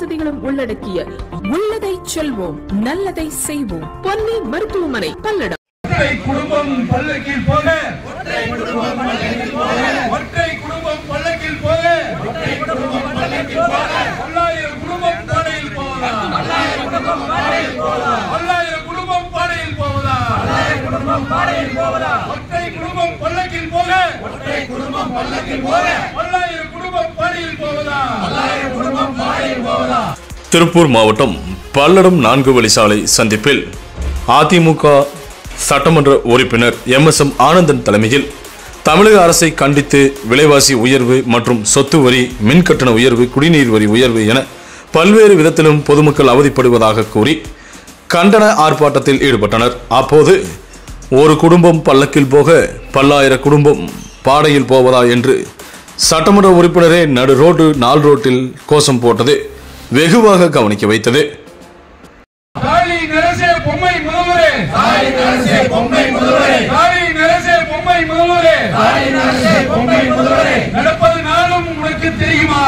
வசதிகளும் உள்ளடக்கிய உள்ளதை செல்வோம் நல்லதை செய்வோம் பொன்னி மருத்துவமனை பல்லடம். குடும்பம் பல்லக்கில் போக ஒற்றை குடும்பம் பல்லக்கில் போக ஒற்றை குடும்பம் பல்லக்கில் போக ஒற்றை குடும்பம் பல்லக்கில் போக 1000 குடும்பம் பாடையில் போவதா 1000 குடும்பம் பாடையில் போவதா 1000 குடும்பம் பாடையில் போவதா 1000 குடும்பம் பாடையில் போவதா ஒற்றை குடும்பம் பல்லக்கில் போக ஒற்றை குடும்பம் பல்லக்கில் போக 1000 குடும்பம் பாடையில் போவதா 1000 குடும்பம் பாடையில் போவதா. திருப்பூர் மாவட்டம் பல்லடம் 4 வழிச்சாலை சந்திப்பில் அதிமுக சட்டமன்ற உறுப்பினர் MSM ஆனந்தன் தலைமையில் தமிழக அரசை கண்டித்து விலைவாசி உயர்வு மற்றும் சொத்து வரி, மின்கட்டண உயர்வு, குடிநீர் வரி உயர்வு என பல்வேறு விதத்திலும் பொதுமக்கள் அவதிப்படுவதாக கூறி கண்டன ஆர்ப்பாட்டத்தில் ஈடுபட்டனர். அப்போது ஒரு குடும்பம் பல்லக்கில் போக 10,000 குடும்பம் பாடையில் போவதா என்று சட்டமன்ற உறுப்பினரே நடு ரோடு 4 ரோட்டில் கோஷம் போட்டது வெகுவாக கவனிக்க வைத்தது. நடப்பது நாளும் உனக்கு தெரியுமா?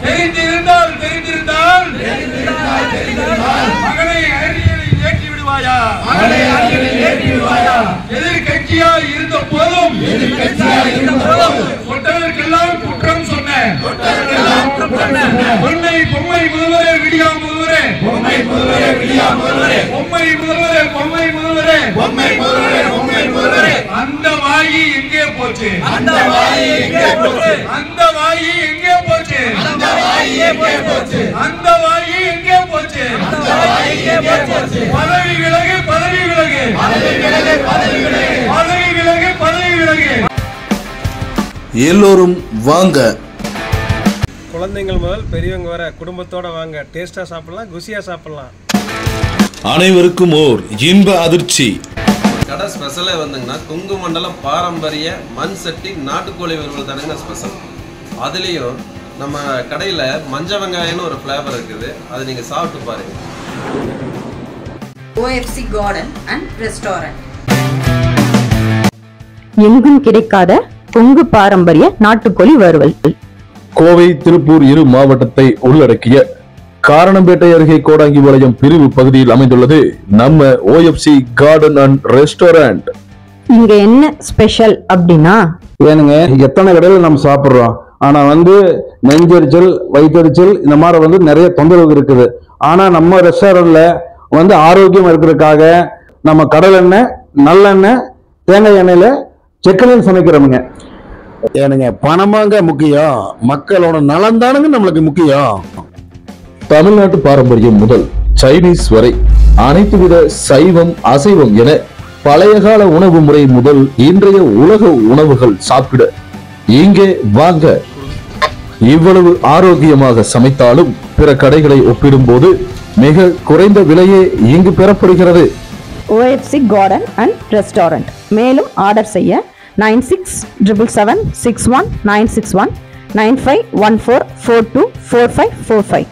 தெரிந்திருந்தால் மகனை அரியணையில் ஏற்றி விடுவாயா? எதிர்கட்சியாய் இருந்த போதும் தொட்டதற்கெல்லாம் குற்றம் சொன்னேன். பொம்மை முதல்வரே, விடியா முதல்வரே, பொம்மை முதல்வரே, விடியா முதல்வரே, பொம்மை முதல்வரே, பொம்மை முதல்வரே, பொம்மை முதல்வரே, பொம்மை முதல்வரே. அந்த வாயி எங்கே போச்சு? அந்த வாயி எங்கே போச்சு? அந்த வாயி எங்கே போச்சு? அந்த வாயி எங்கே போச்சு? அந்த வாயி எங்கே போச்சு? அந்த வாயி எங்கே போச்சு? பதவி விலகு, பதவி விலகு, பதவி விலகு, பதவி விலகு, பதவி விலகு, பதவி விலகு. எல்லோரும் வாங்க, குழந்தைகள் முதல் பெரியவங்க வர குடும்பத்தோட வாங்க. டேஸ்டா சாப்பிடலாம், குசியா சாப்பிடலாம். அனைவருக்கும் ஓர் இன்ப அதிர்ச்சி. கடை ஸ்பெஷலே வந்துங்கன்னா கொங்கு மண்டலம் பாரம்பரிய மண் சட்டி நாட்டுக்கோழி வறுவல் தானுங்க ஸ்பெஷல். அதுலேயும் நம்ம கடையில் மஞ்ச வெங்காயம்னு ஒரு ஃப்ளேவர் இருக்குது, அது நீங்கள் சாப்பிட்டு பாருங்க. OFC garden and restaurant. எங்கும் கிடைக்காத கொங்கு பாரம்பரிய நாட்டுக்கோழி வறுவல். கோவை, திருப்பூர் இரு மாவட்டத்தை உள்ளடக்கிய காரணம்பேட்டை அருகே கோடாங்கிபாளையம் பிரிவு பகுதியில் அமைந்துள்ளது நம்ம OFC கார்டன் அண்ட் ரெஸ்டாரண்ட். இங்க என்ன ஸ்பெஷல் அப்படின்னா, ஏனுங்க எத்தனை கடையில் நம்ம சாப்பிட்றோம், ஆனா நெஞ்செரிச்சல், வயிற்றெரிச்சல் இந்த மாதிரி நிறைய தொந்தரவு இருக்குது. ஆனா நம்ம ரெஸ்டாரண்ட்ல ஆரோக்கியம் இருக்கிறதுக்காக நம்ம கடல் எண்ணெய், நல்லெண்ணெய், தேங்காய் எண்ணெயில செக்கெண்ணெய் சமைக்கிறோமுங்க. ஏனுங்க பணமாங்க முக்கியம், மக்களோட நலன் தானுங்க நம்மளுக்கு முக்கியம். தமிழ்நாட்டு பாரம்பரியம் முதல் சைனீஸ் வரை அனைத்து வித சைவம், அசைவம் என பழைய கால உணவு முறை முதல் இன்றைய உலக உணவுகள் சாப்பிட இங்கே வாங்க. இவ்வளவு ஆரோக்கியமாக சமைத்தாலும் பிற கடைகளை ஒப்பிடும்போது மிக குறைந்த விலையே இங்கு பெறப்படுகிறது. OFC garden and restaurant. மேலும் ஆர்டர் செய்ய 9677761961 9514424545.